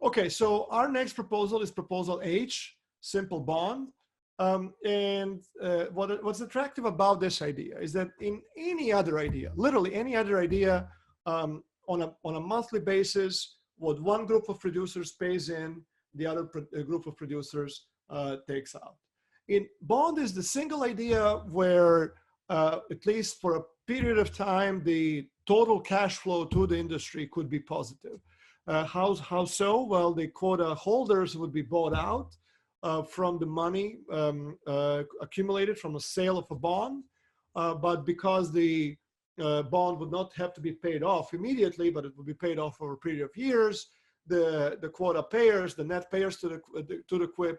Okay, so our next proposal is proposal H, simple bond. What's attractive about this idea is that in any other idea, literally any other idea, on a monthly basis, what one group of producers pays in, the other group of producers takes out. In bond is the single idea where, at least for a period of time, the total cash flow to the industry could be positive. How so? Well, the quota holders would be bought out from the money accumulated from a sale of a bond, but because the bond would not have to be paid off immediately, but it would be paid off over a period of years, the quota payers, the net payers to the QIP,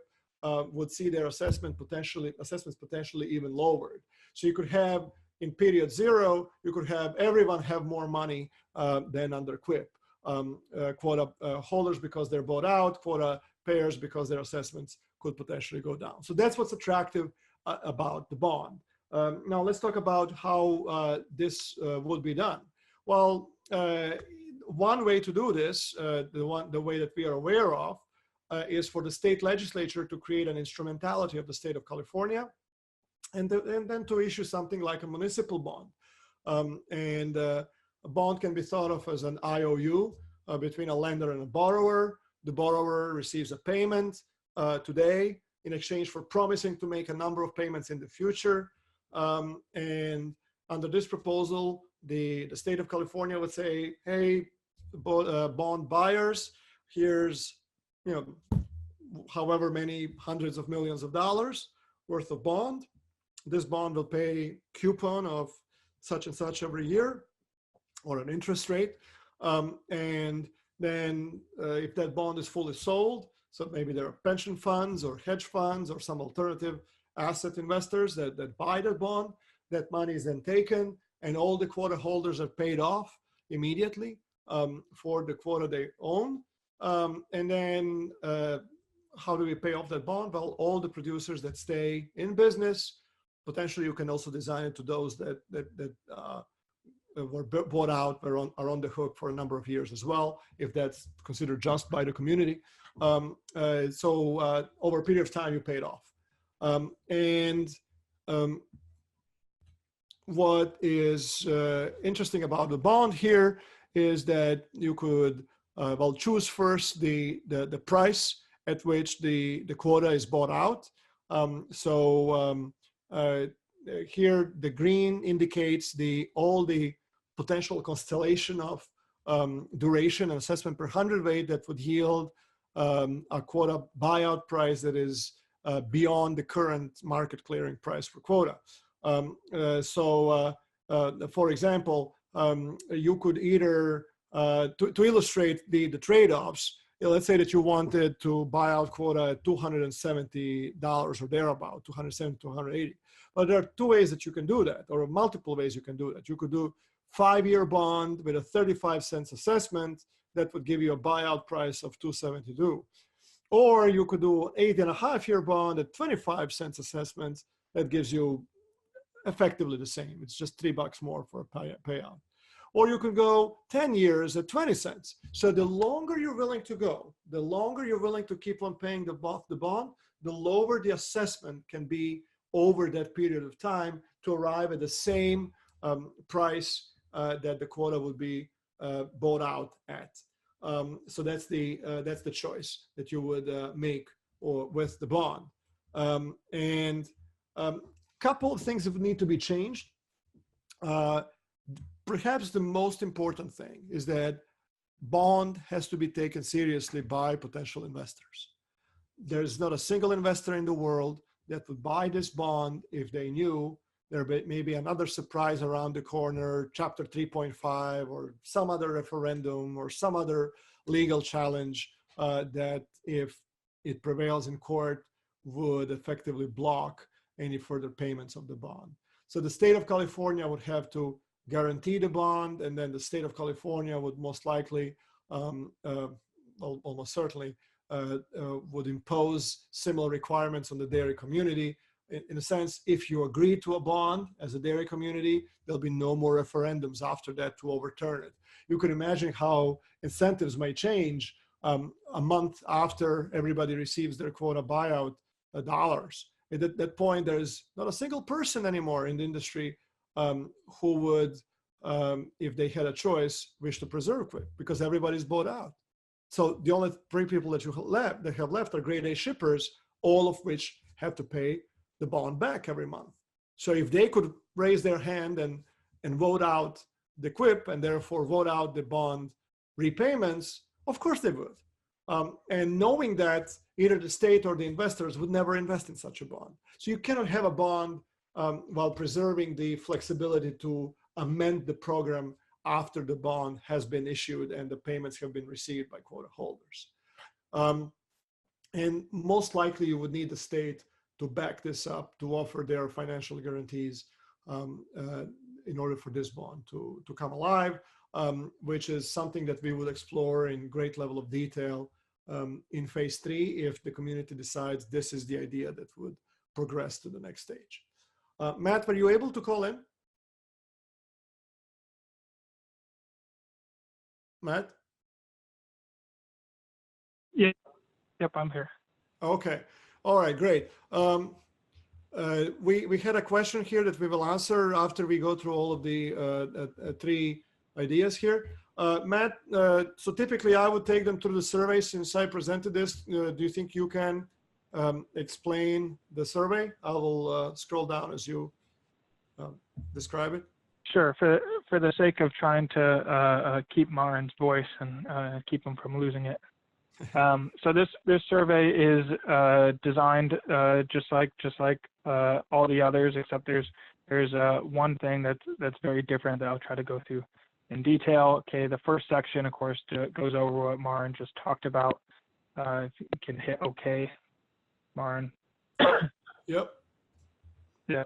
would see their assessments potentially even lowered. So you could have in period 0, you could have everyone have more money than under QIP. Quota holders because they're bought out, quota payers because their assessments could potentially go down. So that's what's attractive about the bond. Now let's talk about how this would be done. Well, one way to do this, the way that we are aware of, is for the state legislature to create an instrumentality of the state of California, and then to issue something like a municipal bond. A bond can be thought of as an IOU between a lender and a borrower. The borrower receives a payment today in exchange for promising to make a number of payments in the future. And under this proposal, the state of California would say, hey, bond buyers, here's however many hundreds of millions of dollars worth of bond. This bond will pay coupon of such and such every year, or an interest rate. And then if that bond is fully sold, so maybe there are pension funds or hedge funds or some alternative asset investors that buy that bond, that money is then taken and all the quota holders are paid off immediately for the quota they own. And then how do we pay off that bond? Well, all the producers that stay in business, potentially you can also design it to those that were bought out, are on the hook for a number of years as well, if that's considered just by the community. So over a period of time, you pay it off. What is interesting about the bond here is that you could choose first the price at which the quota is bought out. Here the green indicates all the potential constellation of duration and assessment per hundredweight that would yield a quota buyout price that is beyond the current market clearing price for quota. For example, you could either, to illustrate the trade-offs, let's say that you wanted to buy out quota at $270 or thereabout, 270, 280. But there are two ways that you can do that, or multiple ways you can do that. You could do 5-year bond with a 35-cent assessment that would give you a buyout price of 272. Or you could do 8.5-year bond at 25 cents assessment that gives you effectively the same. It's just $3 more for a payout. Or you could go 10 years at 20 cents. So the longer you're willing to go, the longer you're willing to keep on paying the bond, the lower the assessment can be over that period of time to arrive at the same price that the quota would be bought out at. So that's the choice that you would make with the bond. Couple of things that would need to be changed. Perhaps the most important thing is that bond has to be taken seriously by potential investors. There's not a single investor in the world that would buy this bond if they knew there may be another surprise around the corner, Chapter 3.5, or some other referendum, or some other legal challenge that, if it prevails in court, would effectively block any further payments of the bond. So the state of California would have to guarantee the bond, and then the state of California would most likely, almost certainly, would impose similar requirements on the dairy community. In a sense, if you agree to a bond as a dairy community, there'll be no more referendums after that to overturn it. You can imagine how incentives might change a month after everybody receives their quota buyout dollars. At that point, there's not a single person anymore in the industry who would, if they had a choice, wish to preserve QUIP, because everybody's bought out. So the only three people that have left are grade A shippers, all of which have to pay the bond back every month. So if they could raise their hand and vote out the QUIP and therefore vote out the bond repayments, of course they would. And knowing that either the state or the investors would never invest in such a bond. So you cannot have a bond while preserving the flexibility to amend the program after the bond has been issued and the payments have been received by quota holders. And most likely you would need the state to back this up, to offer their financial guarantees in order for this bond to come alive, which is something that we would explore in great level of detail in phase 3 if the community decides this is the idea that would progress to the next stage. Matt, were you able to call in? Matt? Yeah. Yep, I'm here. Okay. All right, great. We had a question here that we will answer after we go through all of the 3 ideas here. Matt, so typically I would take them through the survey since I presented this. Do you think you can explain the survey? I will scroll down as you describe it. Sure. For the sake of trying to keep Marin's voice and keep him from losing it. So this survey is designed just like all the others, except there's one thing that's very different that I'll try to go through in detail. Okay, the first section, of course, goes over what Marin just talked about. If you can hit OK, Marin. Yep. Yeah.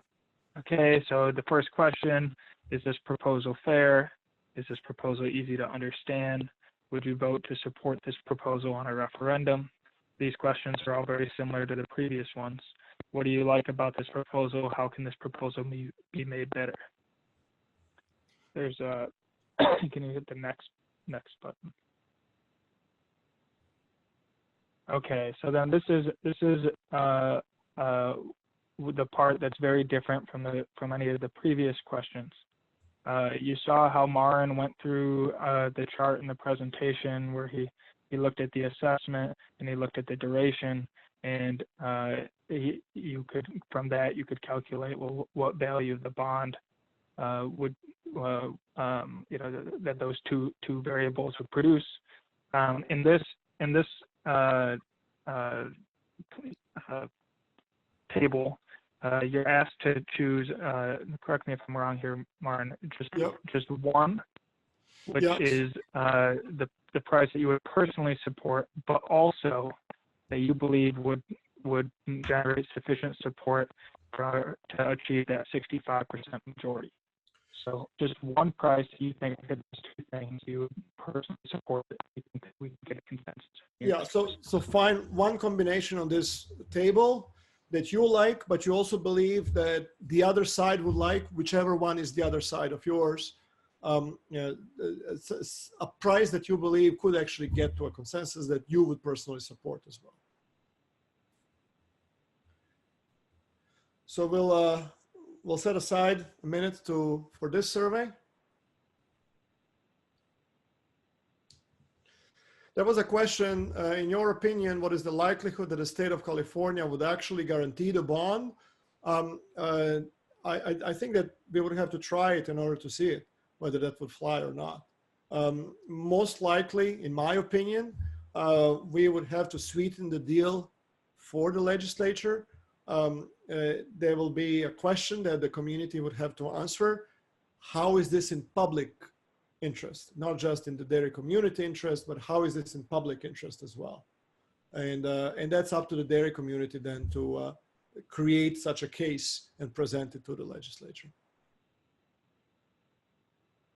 Okay, so the first question, is this proposal fair? Is this proposal easy to understand? Would you vote to support this proposal on a referendum? These questions are all very similar to the previous ones. What do you like about this proposal? How can this proposal be made better? There's a, can you hit the next button? Okay, so then this is the part that's very different from any of the previous questions. You saw how Marin went through the chart in the presentation where he looked at the assessment and he looked at the duration, and you could, from that, you could calculate what value of the bond would, that those two variables would produce. In this table, you're asked to choose, correct me if I'm wrong here, Marin, just one, which is the price that you would personally support, but also that you believe would generate sufficient support to achieve that 65% majority. So just one price you think that those 2 things you would personally support that you think that we can get a consensus. Yeah, so find one combination on this table that you like, but you also believe that the other side would like, whichever one is the other side of yours, it's a price that you believe could actually get to a consensus that you would personally support as well. So we'll set aside a minute for this survey. There was a question, in your opinion, what is the likelihood that the state of California would actually guarantee the bond? I think that we would have to try it in order to see it, whether that would fly or not. Most likely, in my opinion, we would have to sweeten the deal for the legislature. There will be a question that the community would have to answer. How is this in public interest, not just in the dairy community interest, but how is this in public interest as well? And that's up to the dairy community then to create such a case and present it to the legislature.